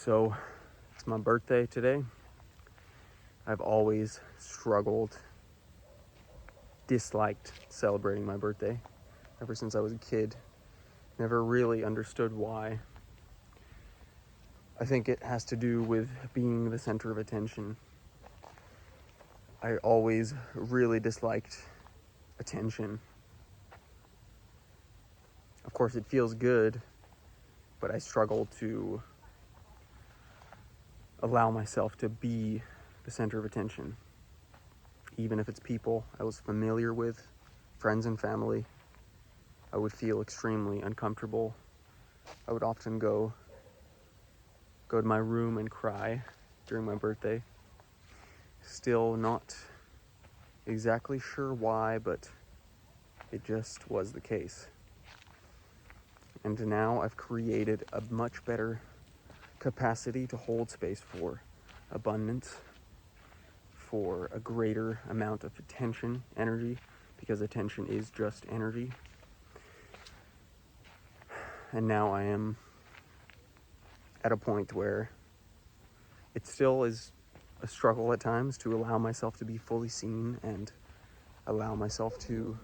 So it's my birthday today. I've always struggled, disliked celebrating my birthday ever since I was a kid. Never really understood why. I think it has to do with being the center of attention. I always really disliked attention. Of course, it feels good, but I struggle to allow myself to be the center of attention. Even if it's people I was familiar with, friends and family, I would feel extremely uncomfortable. I would often go to my room and cry during my birthday. Still not exactly sure why, but it just was the case. And now I've created a much better capacity to hold space for abundance, for a greater amount of attention, energy, because attention is just energy. And now I am at a point where it still is a struggle at times to allow myself to be fully seen and allow myself to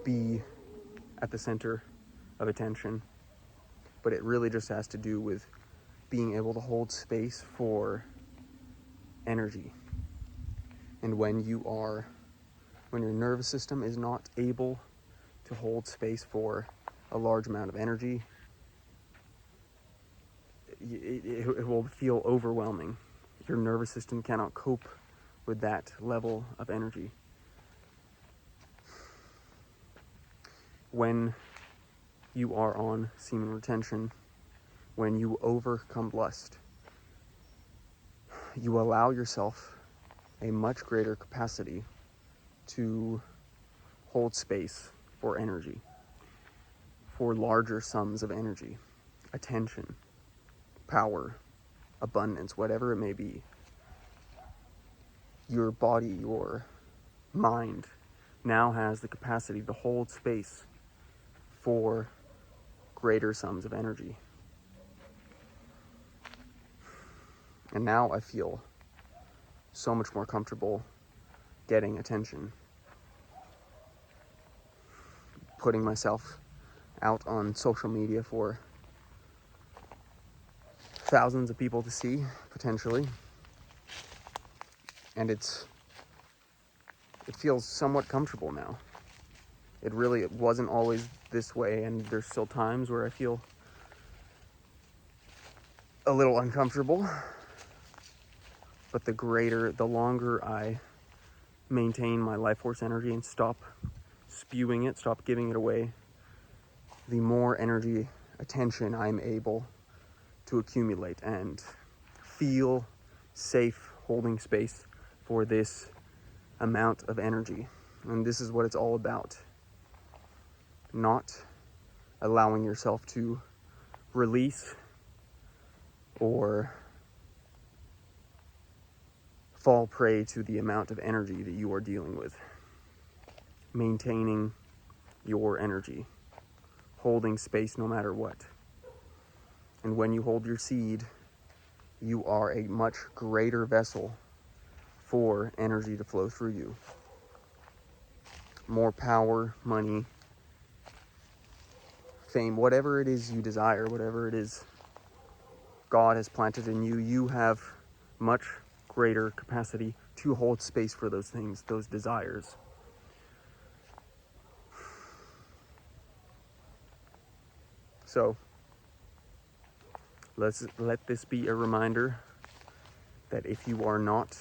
be at the center of attention. But it really just has to do with being able to hold space for energy. And when your nervous system is not able to hold space for a large amount of energy, it will feel overwhelming. Your nervous system cannot cope with that level of energy. When you are on semen retention, when you overcome lust, you allow yourself a much greater capacity to hold space for energy, for larger sums of energy, attention, power, abundance, whatever it may be. Your body, your mind now has the capacity to hold space for greater sums of energy. And now I feel so much more comfortable getting attention, putting myself out on social media for thousands of people to see, potentially. And it feels somewhat comfortable now. It wasn't always this way, and there's still times where I feel a little uncomfortable. But the longer I maintain my life force energy and stop spewing it, stop giving it away, the more energy, attention I'm able to accumulate and feel safe holding space for this amount of energy. And this is what it's all about. Not allowing yourself to release or fall prey to the amount of energy that you are dealing with. Maintaining your energy, holding space no matter what. And when you hold your seed, you are a much greater vessel for energy to flow through you. More power, money, fame, whatever it is you desire, whatever it is God has planted in you, you have much greater capacity to hold space for those things, those desires. So let this be a reminder that if you are not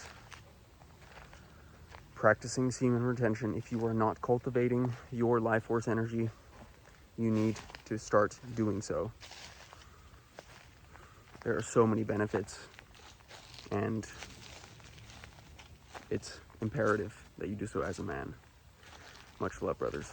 practicing semen retention, if you are not cultivating your life force energy, you need to start doing so. There are so many benefits, and it's imperative that you do so as a man. Much love, brothers.